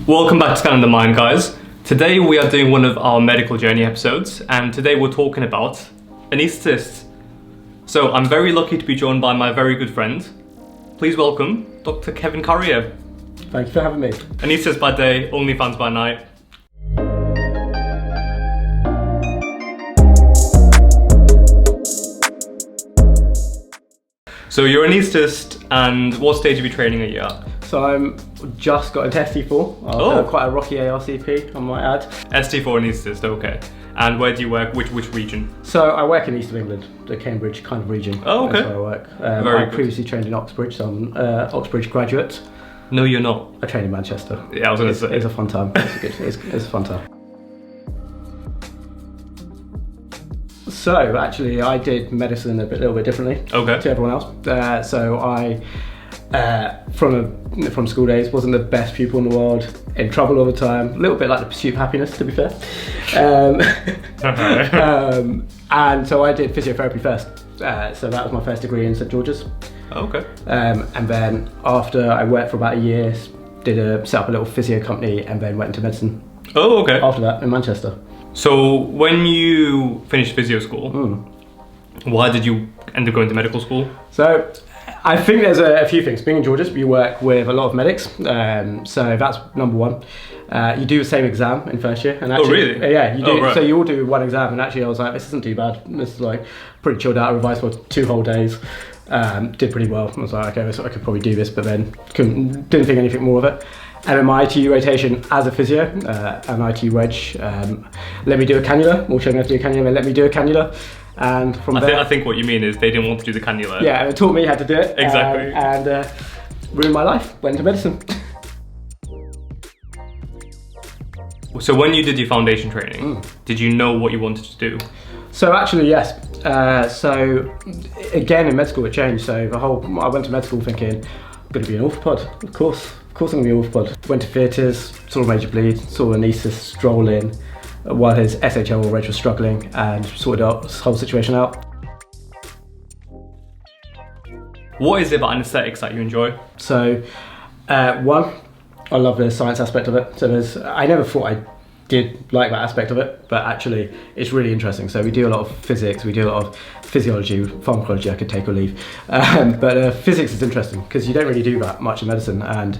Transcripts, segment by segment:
Welcome back to Scanning the Mind, guys. Today we are doing one of our medical journey episodes, and today we're talking about anaesthetists. So I'm very lucky to be joined by my very good friend. Please welcome Dr. Kevin Karia. Thank you for having me. Anaesthetist by day, OnlyFans by night. So you're an anaesthetist, and what stage of your training are you at? So I'm just got into ST4. Quite a rocky ARCP, I might add. ST4 anaesthetist, okay. And where do you work? Which region? So I work in east of England, the Cambridge kind of region. Oh, okay. That's where I work. Very I good. previously trained in Oxbridge, so I'm an Oxbridge graduate. No, you're not. I trained in Manchester. Yeah, I was going to say. It's a fun time. It's a fun time. So actually, I did medicine little bit differently to everyone else. So I, from school days, wasn't the best pupil in the world, in trouble all the time, a little bit like the pursuit of happiness, to be fair. And so I did physiotherapy first. So that was my first degree in St George's. Okay. And then after I worked for about a year, set up a little physio company, and then went into medicine. Oh, okay. After that, in Manchester. So when you finished physio school, why did you end up going to medical school? So I think there's a few things. Being in George's, we work with a lot of medics, so that's number one. You do the same exam in first year, and actually, really? Yeah, you do. Oh, right. So you all do one exam, and actually, I was like, this isn't too bad. This is like pretty chilled out. I revised for 2 whole days, did pretty well. I was like, okay, so I could probably do this, but then didn't think anything more of it. And in my ITU rotation as a physio, an ITU reg, let me do a cannula. We'll show me how to do a cannula. They let me do a cannula. And from there, I think what you mean is they didn't want to do the cannula. Yeah, it taught me how to do it. Exactly. And ruined my life. Went into medicine. So when you did your foundation training, did you know what you wanted to do? So actually, yes. So again, in med school it changed. So I went to med school thinking, I'm going to be an orthopod. Of course I'm going to be an orthopod. Went to theatres, saw a major bleed, saw an anaesthetist stroll in while his SHL or reg was struggling, and sorted out this whole situation out. What is it about anaesthetics that you enjoy? So, one, I love the science aspect of it. So I never thought I did like that aspect of it, but actually it's really interesting. So we do a lot of physics, we do a lot of physiology, pharmacology, I could take or leave. But physics is interesting because you don't really do that much in medicine, and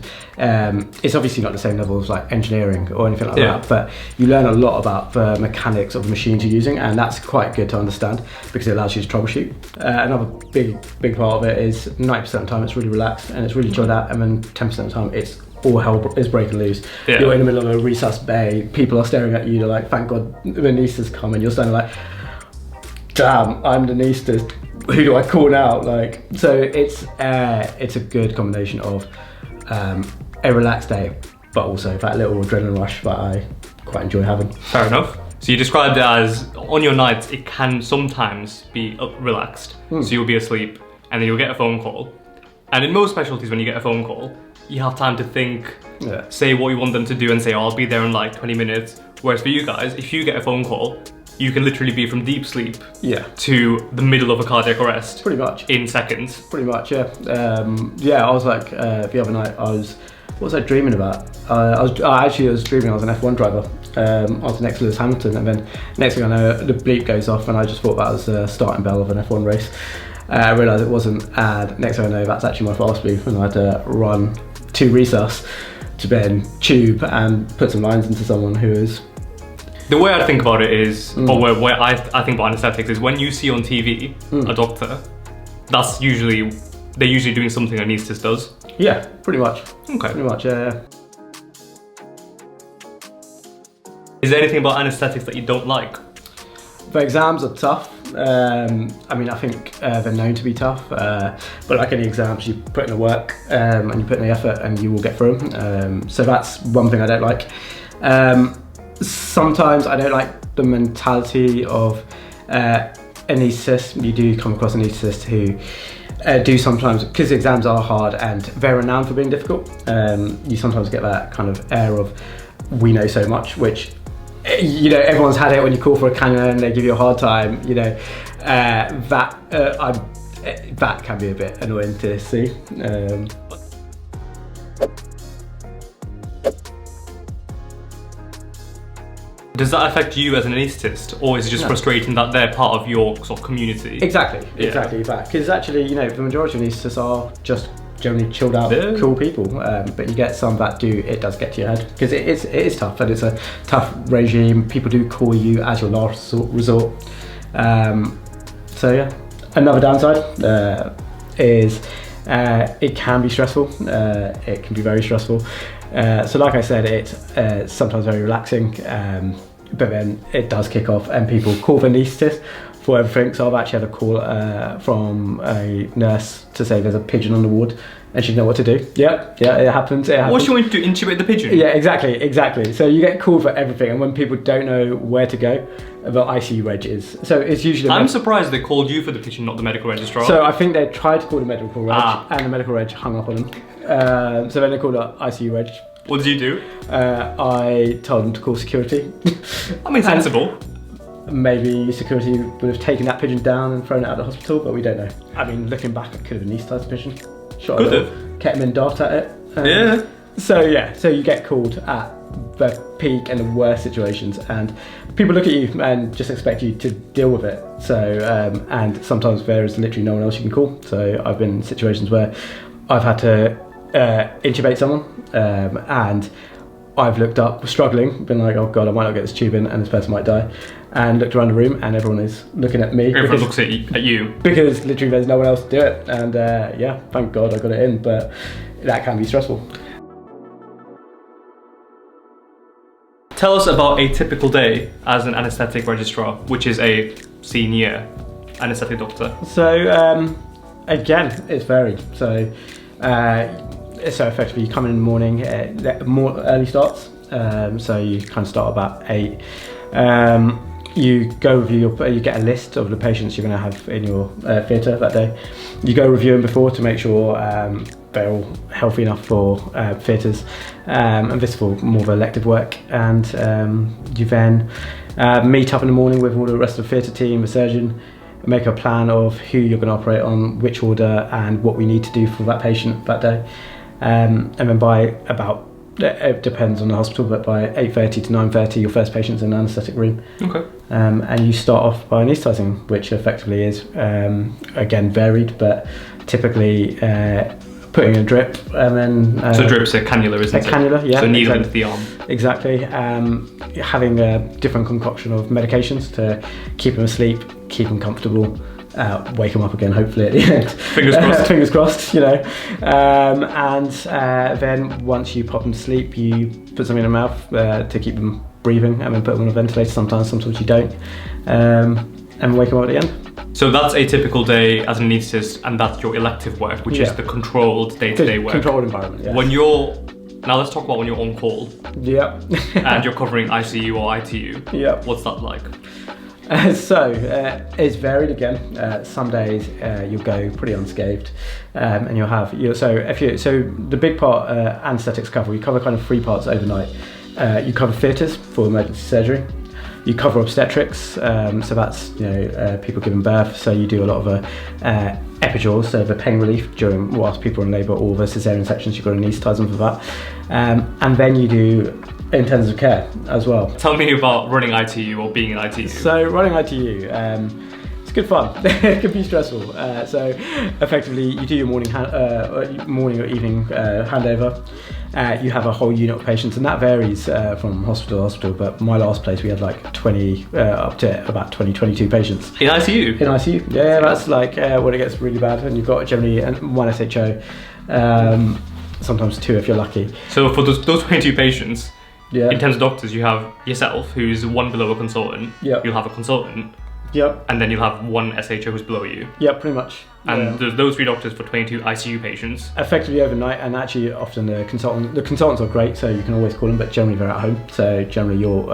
it's obviously not the same level as like engineering or anything like that, but you learn a lot about the mechanics of the machines you're using, and that's quite good to understand because it allows you to troubleshoot. Another big part of it is 90% of the time it's really relaxed and it's really chilled out, and then 10% of the time it's all hell is breaking loose. Yeah. You're in the middle of a resus bay, people are staring at you, they're like, thank God the anaesthetist come, and you're standing like, damn, I'm the anaesthetist, who do I call now? Like, so it's a good combination of a relaxed day, but also that little adrenaline rush that I quite enjoy having. Fair enough. So you described it as, on your nights, it can sometimes be relaxed. So you'll be asleep, and then you'll get a phone call. And in most specialties, when you get a phone call, you have time to think, say what you want them to do, and say, oh, I'll be there in like 20 minutes. Whereas for you guys, if you get a phone call, you can literally be from deep sleep to the middle of a cardiac arrest. Pretty much. In seconds. Pretty much, yeah. I was like, the other night, what was I dreaming about? I was dreaming I was an F1 driver. I was next to Lewis Hamilton, and then next thing I know, the bleep goes off, and I just thought that was the starting bell of an F1 race. I realised it wasn't, and next thing I know, that's actually my fast beef, and I had to run to resus to then tube and put some lines into someone who is... The way I think about it is, or where I think about anaesthetics is, when you see on TV a doctor, they're usually doing something an anaesthetist does. Yeah, pretty much. Okay. Pretty much, yeah. Is there anything about anaesthetics that you don't like? The exams are tough. I think they're known to be tough, but like any exams, you put in the work and you put in the effort, and you will get through them. So that's one thing I don't like. Sometimes I don't like the mentality of anaesthetists. You do come across anaesthetists who do sometimes, because exams are hard and they're renowned for being difficult, you sometimes get that kind of air of, we know so much, which, you know, everyone's had it when you call for a cannula and they give you a hard time, you know, that can be a bit annoying to see. Does that affect you as an anaesthetist, or is it just frustrating that they're part of your sort of community? Exactly that. Because actually, you know, the majority of anaesthetists are just generally chilled out, cool people. But you get some that it does get to your head, because it is tough, and it's a tough regime. People do call you as your last resort. So yeah, another downside is it can be stressful. It can be very stressful. So like I said, it's sometimes very relaxing, but then it does kick off and people call the anaesthetist for everything. So I've actually had a call from a nurse to say there's a pigeon on the ward and she didn't know what to do. Yeah, it happens. What she wanted to do, intubate the pigeon? Yeah, exactly. So you get called for everything, and when people don't know where to go, the ICU reg is. So it's usually... I'm surprised they called you for the pigeon, not the medical registrar. So I think they tried to call the medical reg, and the medical reg hung up on them. So then they called the ICU reg. What did you do? I told them to call security. I mean, sensible. Maybe security would have taken that pigeon down and thrown it out of the hospital, but we don't know. I mean, looking back, it could have anaesthetised the pigeon. Shot could it, have. Kept him in dart at it. Yeah. So you get called at the peak and the worst situations, and people look at you and just expect you to deal with it. So and sometimes there is literally no one else you can call. So I've been in situations where I've had to intubate someone, and I've looked up, struggling, been like, oh god, I might not get this tube in, and this person might die, and looked around the room, and everyone is looking at me. Everyone looks at you because literally there's no one else to do it, and thank God I got it in, but that can be stressful. Tell us about a typical day as an anaesthetic registrar, which is a senior anaesthetic doctor. So again, it's varied. So effectively you come in the morning, more early starts. So you kind of start about 8. You go review you get a list of the patients you're going to have in your theatre that day. You go review them before to make sure they're all healthy enough for theatres, and this for more of elective work. And you then meet up in the morning with all the rest of the theatre team, the surgeon, make a plan of who you're going to operate on, which order, and what we need to do for that patient that day. And then by about, it depends on the hospital, but by 8:30 to 9:30 your first patient's in the anaesthetic room. Okay. And you start off by anaesthetising, which effectively is again varied, but typically putting a drip, and then so drip's a cannula, isn't it? A cannula, yeah. So needle into the arm. Exactly. Having a different concoction of medications to keep them asleep, keep them comfortable, wake them up again hopefully at the end. Fingers crossed. Fingers crossed, you know. And then once you pop them to sleep, you put something in their mouth to keep them breathing, and then put them on a ventilator. Sometimes you don't, and wake them up at the end. So that's a typical day as an anaesthetist, and that's your elective work, which is the controlled day-to-day work. Controlled environment, yes. Now let's talk about when you're on call. Yep. And you're covering ICU or ITU. Yep. What's that like? So it's varied again. Some days you'll go pretty unscathed, and you'll have so the big part anaesthetics cover. We cover kind of 3 parts overnight. You cover theatres for emergency surgery. You cover obstetrics, so that's people giving birth. So you do a lot of epidurals, so the pain relief whilst people are in labour, or the caesarean sections. You've got to anaesthetise them for that, and then you do intensive care as well. Tell me about running ITU or being in ITU. So running ITU, it's good fun. It can be stressful. So effectively, you do your morning or evening handover. You have a whole unit of patients, and that varies from hospital to hospital. But my last place, we had like 20 up to about 22 patients in ICU. In ICU, yeah, that's like when it gets really bad, and you've got generally 1 SHO, sometimes 2 if you're lucky. So for those 22 patients. Yeah. In terms of doctors, you have yourself, who's 1 below a consultant. Yep. You'll have a consultant. Yep. And then you'll have 1 SHO who's below you. Yep, pretty much. And there's those 3 doctors for 22 ICU patients. Effectively overnight, and actually often the consultants are great, so you can always call them, but generally they're at home. So generally you're,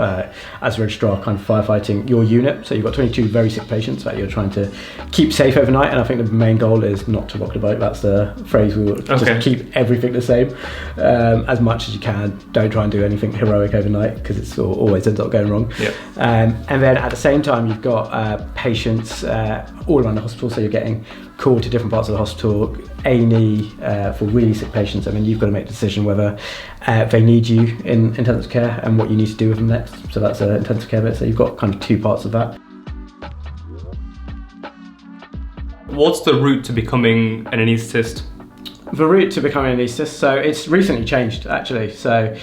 as a registrar, kind of firefighting your unit. So you've got 22 very sick patients that you're trying to keep safe overnight, and I think the main goal is not to rock the boat. That's the phrase we will just keep everything the same as much as you can. Don't try and do anything heroic overnight, because it's always ends up going wrong. Yep. And then at the same time, you've got patients all around the hospital, so you're getting called to different parts of the hospital, A&E for really sick patients, and then you've got to make a decision whether they need you in intensive care and what you need to do with them next. So that's an intensive care bit. So you've got kind of two parts of that. What's the route to becoming an anaesthetist? The route to becoming an anaesthetist, so it's recently changed actually. So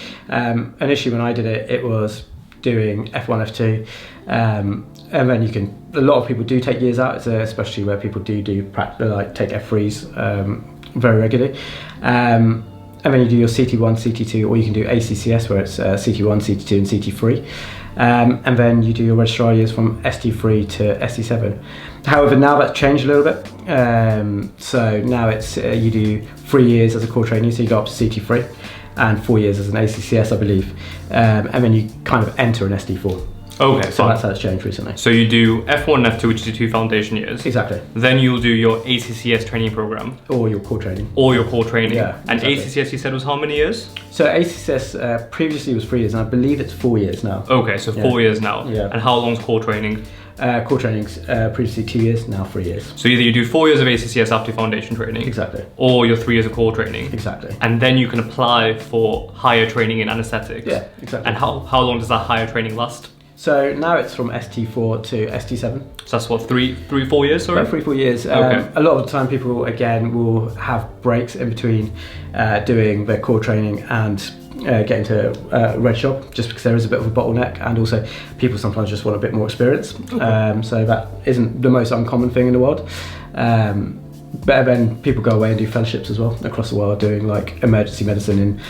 initially when I did it, it was doing F1, F2, and then a lot of people do take years out. It's a specialty where people do like take F3s very regularly. And then you do your CT1, CT2, or you can do ACCS where it's CT1, CT2 and CT3. And then you do your registrar years from ST3 to ST7. However, now that's changed a little bit. So now it's you do 3 years as a core trainee, so you go up to CT3, and 4 years as an ACCS, I believe. And then you kind of enter an ST4. Okay, so that's how it's changed recently. So you do F1 and F2, which is your 2 foundation years. Exactly. Then you'll do your ACCS training program. Or your core training. Yeah, and exactly. ACCS you said was how many years? So ACCS previously was 3 years, and I believe it's 4 years now. Okay, so 4 years now. Yeah. And how long's core training? Core training's previously 2 years, now 3 years. So either you do 4 years of ACCS after foundation training. Exactly. Or your 3 years of core training. Exactly. And then you can apply for higher training in anaesthetics. Yeah, exactly. And how long does that higher training last? So now it's from ST4 to ST7. So that's what, 4 years, sorry? About 3-4 years. Okay. A lot of the time people, again, will have breaks in between doing their core training and getting to Red Shop, just because there is a bit of a bottleneck, and also people sometimes just want a bit more experience. Okay. So that isn't the most uncommon thing in the world. But then people go away and do fellowships as well across the world, doing like emergency medicine in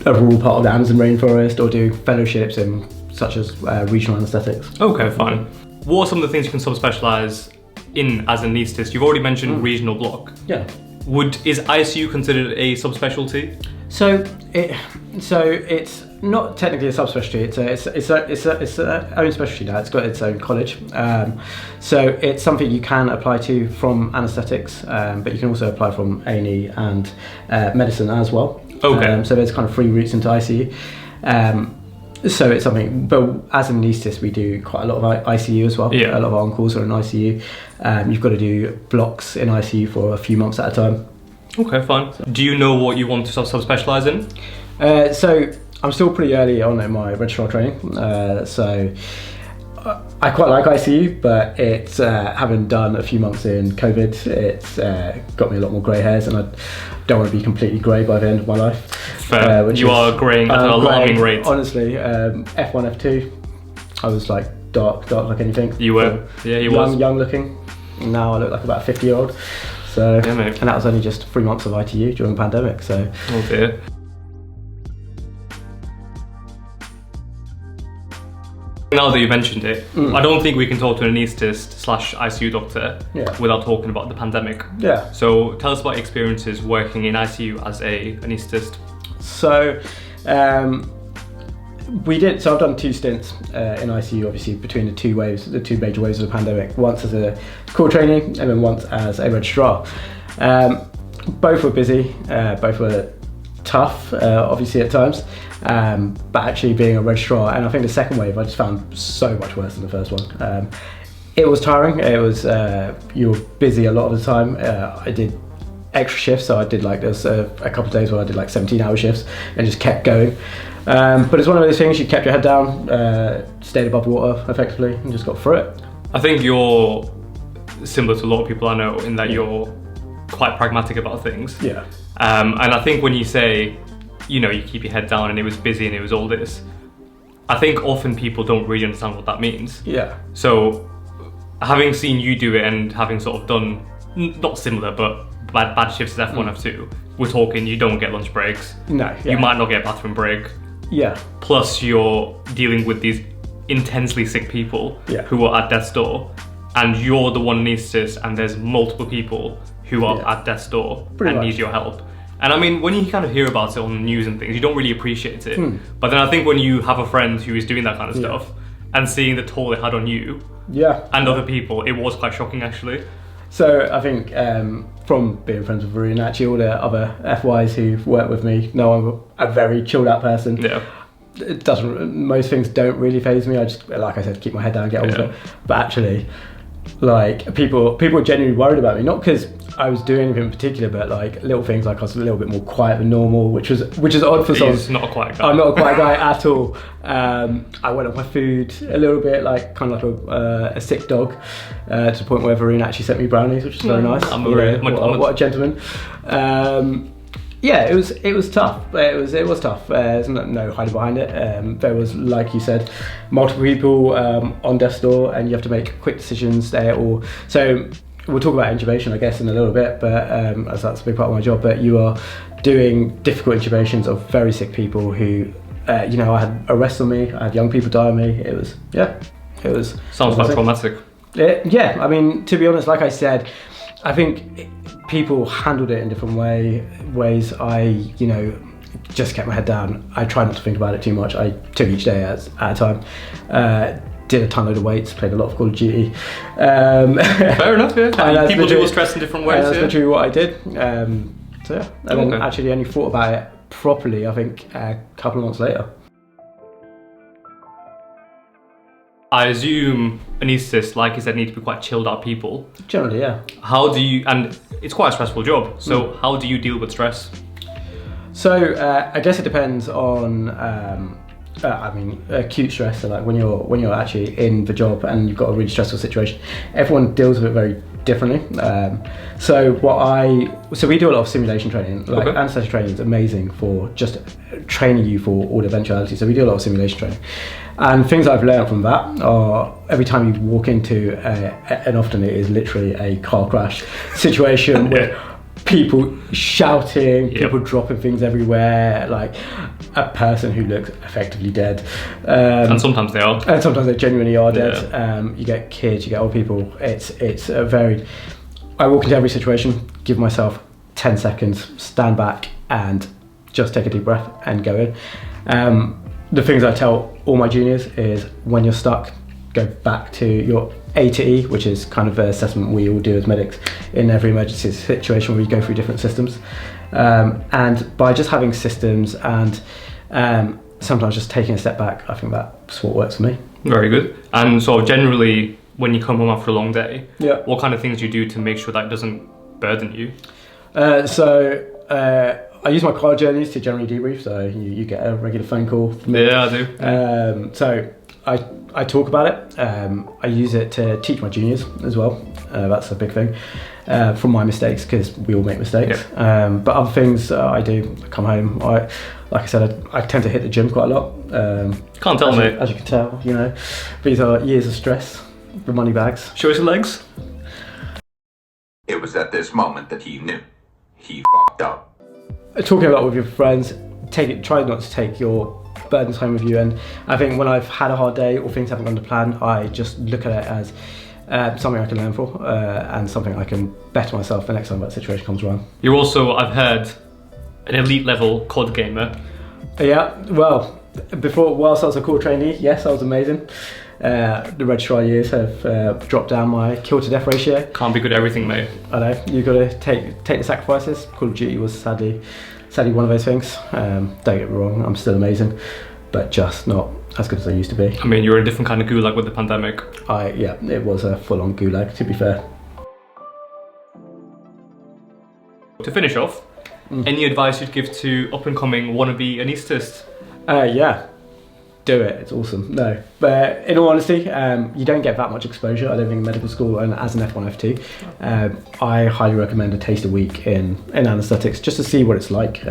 a rural part of the Amazon rainforest, or doing fellowships in such as regional anaesthetics. Okay, fine. What are some of the things you can subspecialise in as an anaesthetist? You've already mentioned regional block. Yeah. Is ICU considered a subspecialty? So it's not technically a subspecialty. It's its own specialty now. It's got its own college. So it's something you can apply to from anaesthetics, but you can also apply from A&E and medicine as well. Okay. So there's kind of 3 routes into ICU. So it's something, but as an anaesthetist, we do quite a lot of ICU as well. Yeah. A lot of our on-calls are in ICU. You've got to do blocks in ICU for a few months at a time. Okay, fine. Do you know what you want to subspecialise in? So I'm still pretty early on in my registrar training. So I quite like ICU, but it's having done a few months in COVID, it's got me a lot more grey hairs, and I don't want to be completely grey by the end of my life. Fair. You are greying at an alarming rate. Honestly, F1, F2, I was like dark like anything. You were? Yeah, you was. Young looking. Now I look like about a 50-year-old. So, yeah, mate. And that was only just 3 months of ITU during the pandemic. So. Oh dear. Now that you mentioned it, I don't think we can talk to an anaesthetist/ICU doctor without talking about the pandemic. Yeah. So tell us about experiences working in ICU as a anaesthetist. So So I've done 2 stints in ICU, obviously between the 2 major waves of the pandemic. Once as a core trainee, and then once as a registrar. Both were busy. Both were tough, obviously at times. But actually being a registrar, and I think the second wave I just found so much worse than the first one. It was tiring. It was you were busy a lot of the time. I did extra shifts, so I did like there's a couple of days where I did like 17-hour shifts and just kept going. But it's one of those things, you kept your head down, stayed above water effectively, and just got through it. I think you're similar to a lot of people I know in that you're quite pragmatic about things. Yeah. And I think when you say, you know, you keep your head down and it was busy and it was all this, I think often people don't really understand what that means. Yeah. So having seen you do it and having sort of done, not similar, but bad shifts as F1, F2, we're talking you don't get lunch breaks. No. Yeah. You might not get a bathroom break. Yeah. Plus you're dealing with these intensely sick people who are at death's door, and you're the one anaesthetist and there's multiple people who are at death's door and need your help. And I mean, when you kind of hear about it on the news and things, you don't really appreciate it. But then I think when you have a friend who is doing that kind of stuff and seeing the toll it had on you and other people, it was quite shocking actually. So I think from being friends with Varun, actually all the other FYs who've worked with me know I'm a very chilled out person. Yeah. It doesn't, most things don't really faze me. I just, like I said, keep my head down and get on with it. But actually, like people are genuinely worried about me, not because I was doing anything in particular, but like little things like I was a little bit more quiet than normal, which is odd for someone. He's not a quiet guy. I'm not a quiet guy at all. I went off my food a little bit, like kind of like a sick dog, to the point where Varun actually sent me brownies, which is very nice. What a gentleman. Yeah, it was tough. It was tough. There's no hiding behind it. There was, like you said, multiple people on death's door, and you have to make quick decisions there. So we'll talk about intubation, I guess, in a little bit, but as that's a big part of my job. But you are doing difficult intubations of very sick people who, I had arrests on me. I had young people die on me. It was. Sounds quite traumatic. Yeah, I mean, to be honest, like I said, I think people handled it in different ways. I, just kept my head down. I tried not to think about it too much. I took each day at a time. Did a ton of weights, played a lot of Call of Duty. Fair enough, yeah. People deal with stress in different ways. That's literally what I did. And then actually only thought about it properly, I think, a couple of months later. I assume anaesthetists, like you said, need to be quite chilled out people. Generally, yeah. How do you, and it's quite a stressful job, so how do you deal with stress? So I guess it depends on, acute stress. So like when you're actually in the job and you've got a really stressful situation, everyone deals with it very differently. So we do a lot of simulation training. Like anaesthetic training is amazing for just training you for all the eventualities. So we do a lot of simulation training. And things I've learned from that are every time you walk into, and often it is literally a car crash situation with people shouting, people dropping things everywhere, like a person who looks effectively dead. And sometimes they are. And sometimes they genuinely are dead. Yeah. You get kids, you get old people. It's a very... I walk into every situation, give myself 10 seconds, stand back and just take a deep breath and go in. The things I tell all my juniors is when you're stuck, go back to your A to E, which is kind of the assessment we all do as medics in every emergency situation where you go through different systems. And by just having systems and sometimes just taking a step back, I think that's what works for me. Very good. And so generally, when you come home after a long day, what kind of things do you do to make sure that doesn't burden you? I use my car journeys to generally debrief, so you get a regular phone call from me. Yeah, I do. So I talk about it. I use it to teach my juniors as well. That's a big thing from my mistakes, because we all make mistakes. Yeah. But other things I do, I come home. Like I said, I tend to hit the gym quite a lot. Can't tell me. As you can tell, these are years of stress, the money bags. Show us your legs. It was at this moment that he knew. He fucked up. Talking about with your friends, try not to take your burdens home with you. And I think when I've had a hard day or things haven't gone to plan, I just look at it as something I can learn for and something I can better myself the next time that situation comes around. You're also, I've heard, an elite level COD gamer. Yeah, well, whilst I was a core trainee, yes, I was amazing. The registrar years have dropped down my kill to death ratio. Can't be good at everything, mate. I know, you've got to take the sacrifices. Call of Duty was sadly one of those things. Don't get me wrong, I'm still amazing, but just not as good as I used to be. I mean, you're in a different kind of gulag with the pandemic. It was a full-on gulag, to be fair. To finish off, any advice you'd give to up-and-coming wannabe anaesthetists? Do it, it's awesome. No, but in all honesty, you don't get that much exposure, I don't think, in medical school, and as an F1, F2. I highly recommend a taste a week in anaesthetics, just to see what it's like,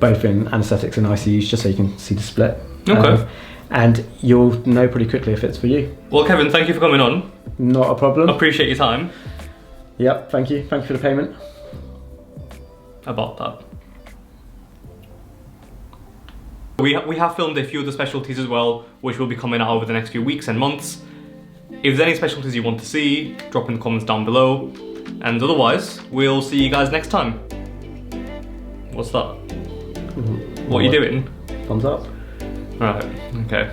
both in anaesthetics and ICUs, just so you can see the split. Okay. And you'll know pretty quickly if it's for you. Well, Kevin, thank you for coming on. Not a problem. Appreciate your time. Yep, thank you. Thank you for the payment. About that. We have filmed a few of the specialties as well, which will be coming out over the next few weeks and months. If there's any specialties you want to see, drop in the comments down below. And otherwise, we'll see you guys next time. What's that? What are you doing? Thumbs up. Right, okay.